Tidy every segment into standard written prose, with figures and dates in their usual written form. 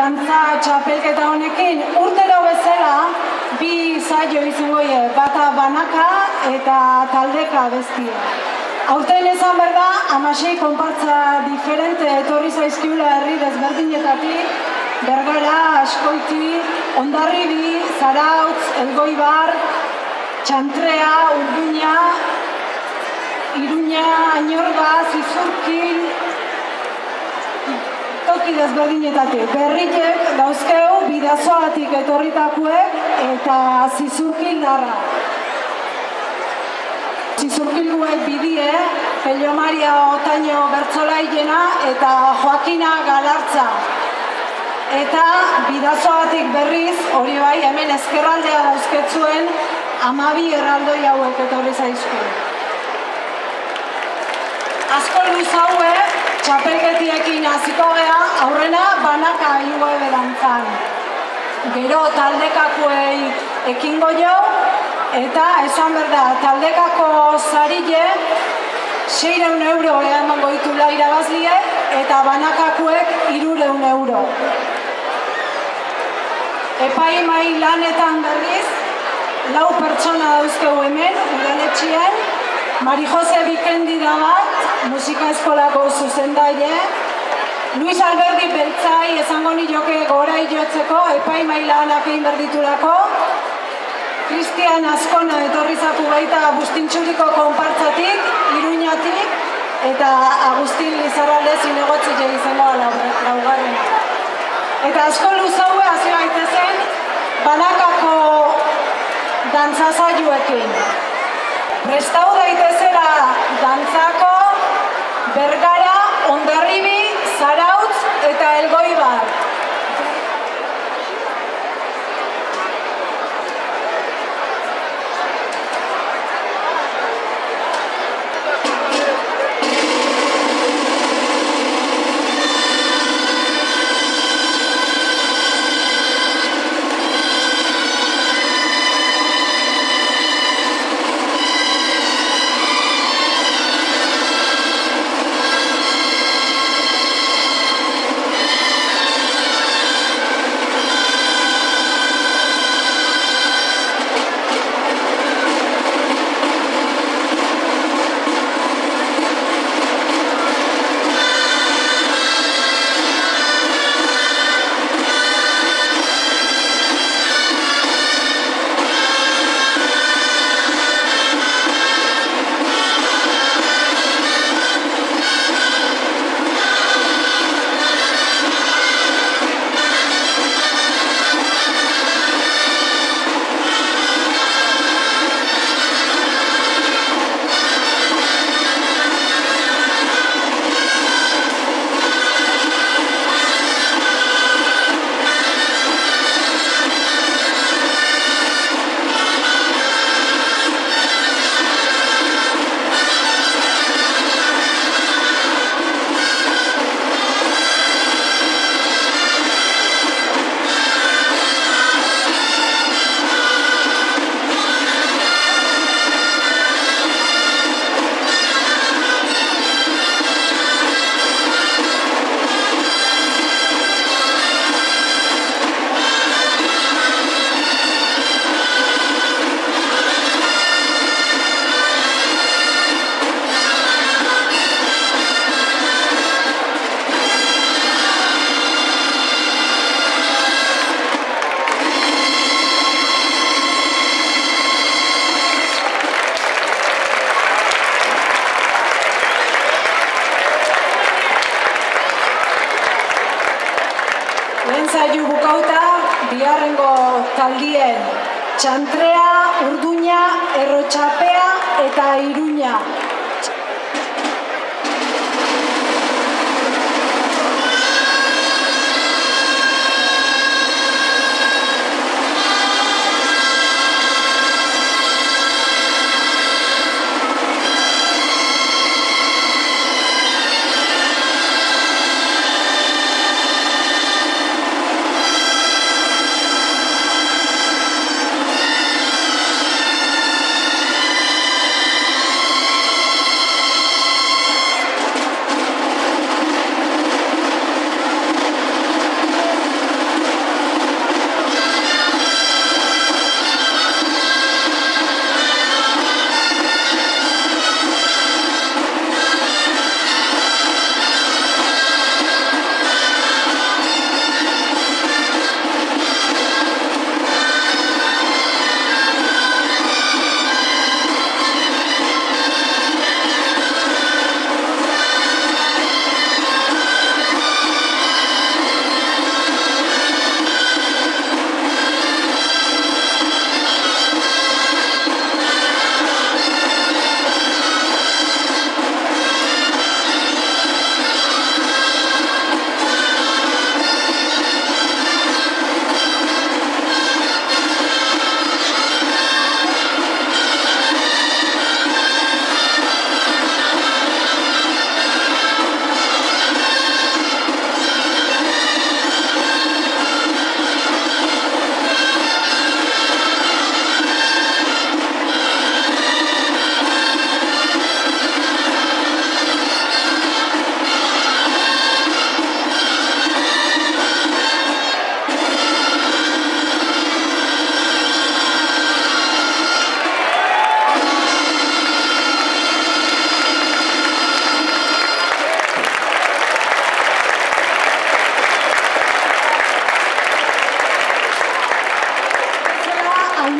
dantza txapelketa honekin urtero bezala bi saio izango die, bata banaka eta taldeka bestia. Aurten esan behar da, 16 konpartza diferente etorri zaizkiula herri desberdinetatik, Bergara, Askoiti, Hondarribi, Zarautz, Elgoibar, Txantrea, Urduña, Iruña, Añorga, Zizurkil, toki desberdinetatik. Berriek dauzkeu Bidasoatik etorritakuek eta Zizurkil darra. Zizurkiluek bidie, Pelio Maria Otaño Bertzolaiena eta Joakina Galartza. Eta Bidasoatik berriz, hori bai, hemen ezkerraldea dauzketzuen 12 erraldoi hauek etorri zaizku. Asko luz hauek, txapelketiekin hasiko gea, aurrena banaka ingo ebedantzan. Gero taldekakoei ekingo jo, eta esan berda, taldekako zarile 600 euro emango ditula irabazliek, eta banakakoek 300 euro. Epaimai lanetan berriz, 4 pertsona dauzkegu hemen, udaletxean, Mari Jose Bikendi da bat, musika eskolako zuzendaile, Luis Alberdi Beltzai esango nioke gora jotzeko, epaimai lanak egin berditulako, Cristian Azkona etorrizatu baita Agustintxuriko konpartzatik, Iruñatik, eta Agustin Lizarralde zinegotzi izango laugarrena. Eta asko luzaue hasi gaitezen banakako dantzazailuekin. Prestau daitezela dantzako Bergara, Hondarribi, Zarautz eta Elgoibar. Saio bukauta, biharrengo taldien Txantrea, Urduña, Errotxapea eta Iruña.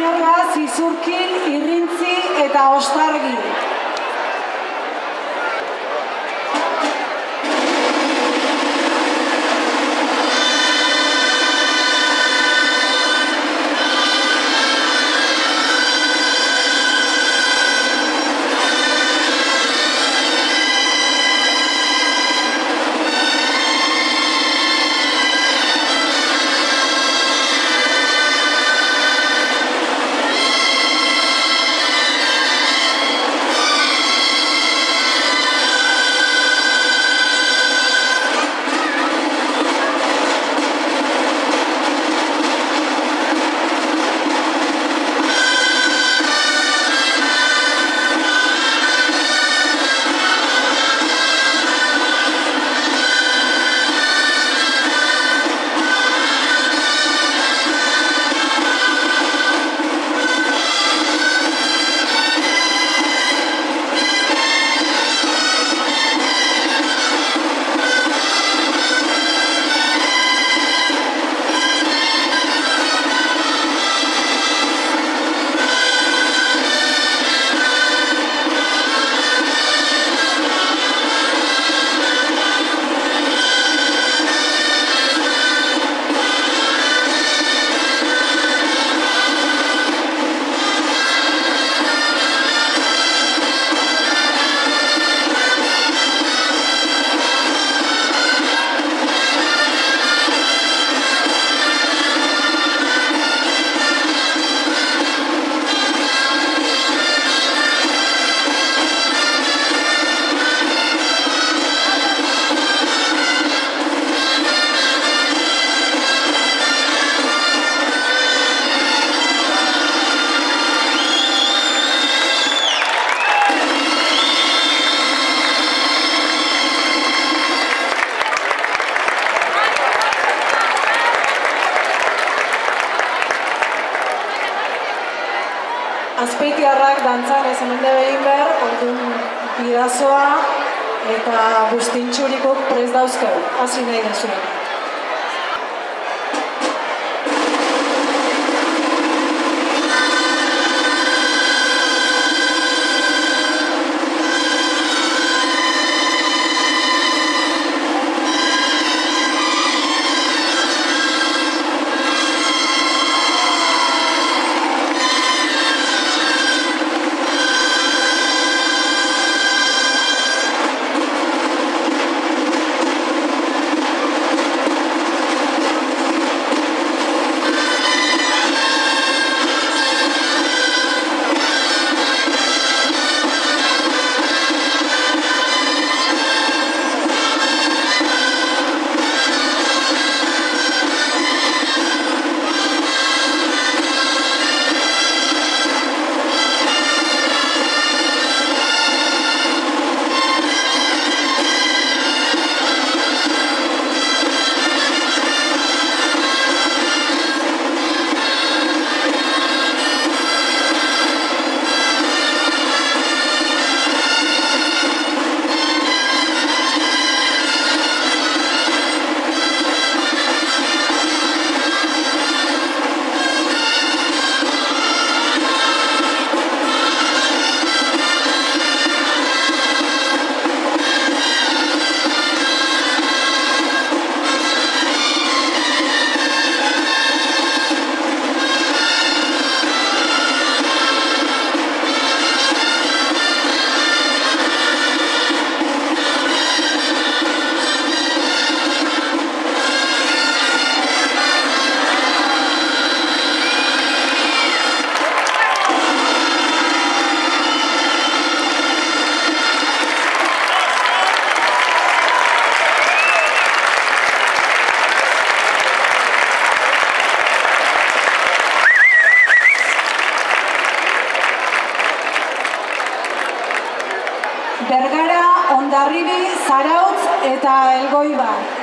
Inorgaz, Izurkin, Irrintzi eta Ostargi. Azpeitiarrak dantzan ez hemen behin behar, orduan bidazoa eta bustintxurikok prest dauzkeu, hasi nahi dezuen. Bergara, Hondarribi, Zarautz eta Elgoibar.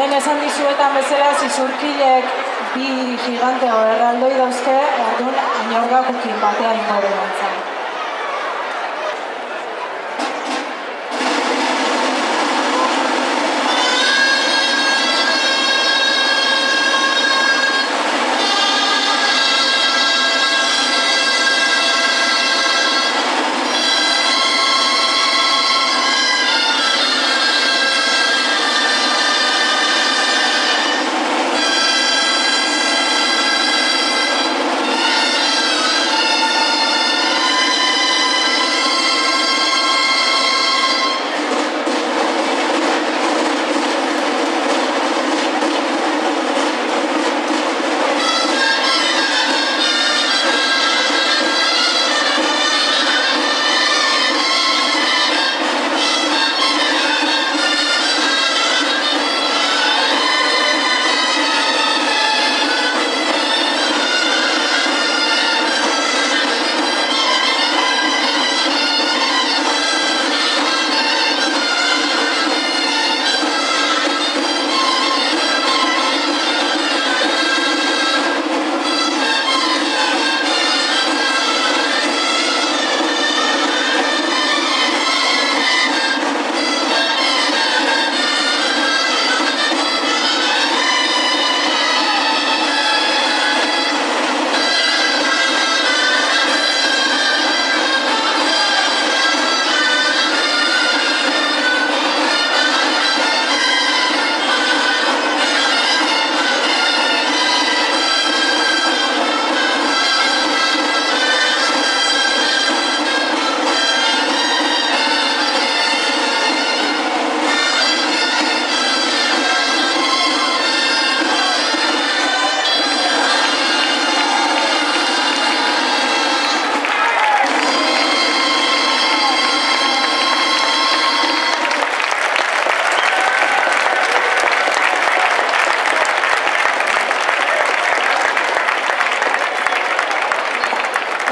lehen esan dizuetan bezala zizurkilek bi gigante erraldoi dauzke, orduan ainaurgakukin batean ingoren dantzan.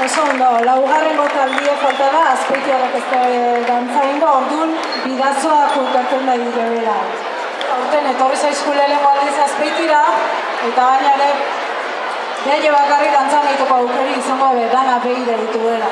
Oso ondo, laugarrengo taldie falta da, Azpeitiarrak ez da dantza ingo, orduan bidazoak urkartzen da dira. Horten, etorri zaizkule lehenko aldiz Azpeitira, eta baina ere, beha bakarrik dantzan egiteko aukeri izango dana behire ditu dela.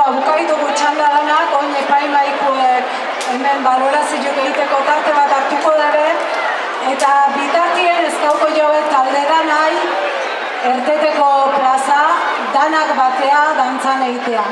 Bukaitu txanda lanak, oin epaimaikuek hemen balorazioak egiteko tarte bat hartuko dabe, eta bitartien ezkauko jobe taldera nahi erteteko plaza danak batea dantzan egitea.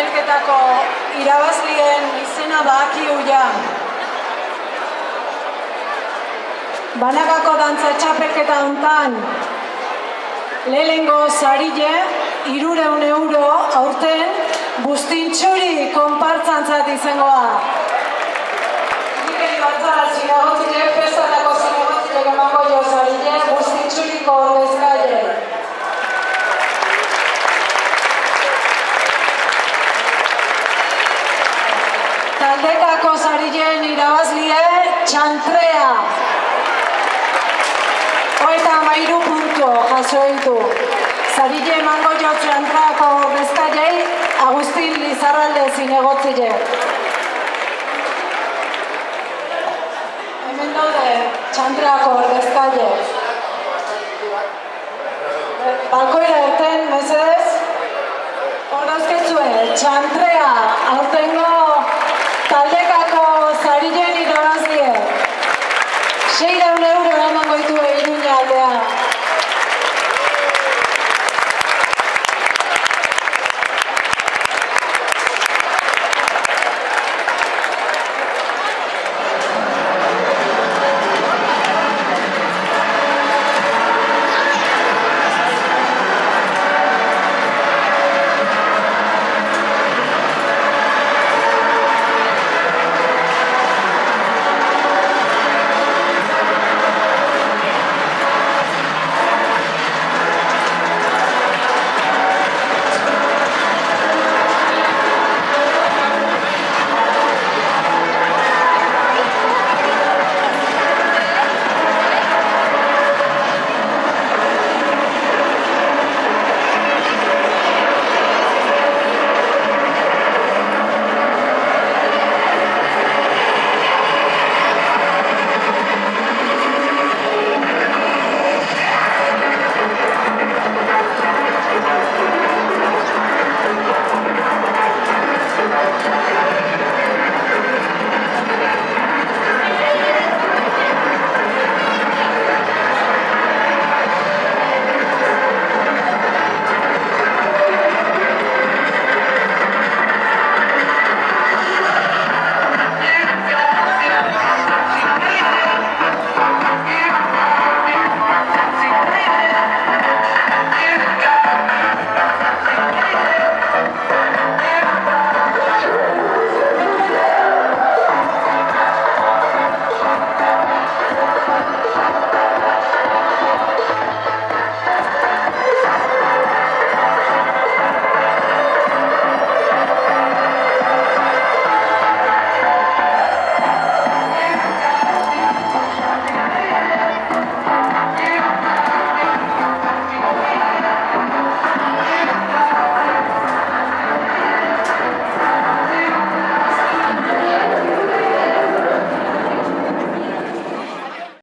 txapelketako irabazlien izena badakigu ja. Banakako dantza txapelketa hontan lehenengo sarile 300 euro aurten bustintxuri konpartzantzat izangoa. Nikeli batzara zinegotzile, festatako zinegotzile emango jo sarile bustintxuriko ordezkaile. Taldekako sarilen irabazlie txantrea. 33 puntu jaso ditu. Sarile emango jo txantreako ordezkailei Agustin Lizarralde zinegotzile. Hemen daude txantreako ordezkaile. Balkoira erten, mesedez? Hor dauzketzue, txantrea aurtengo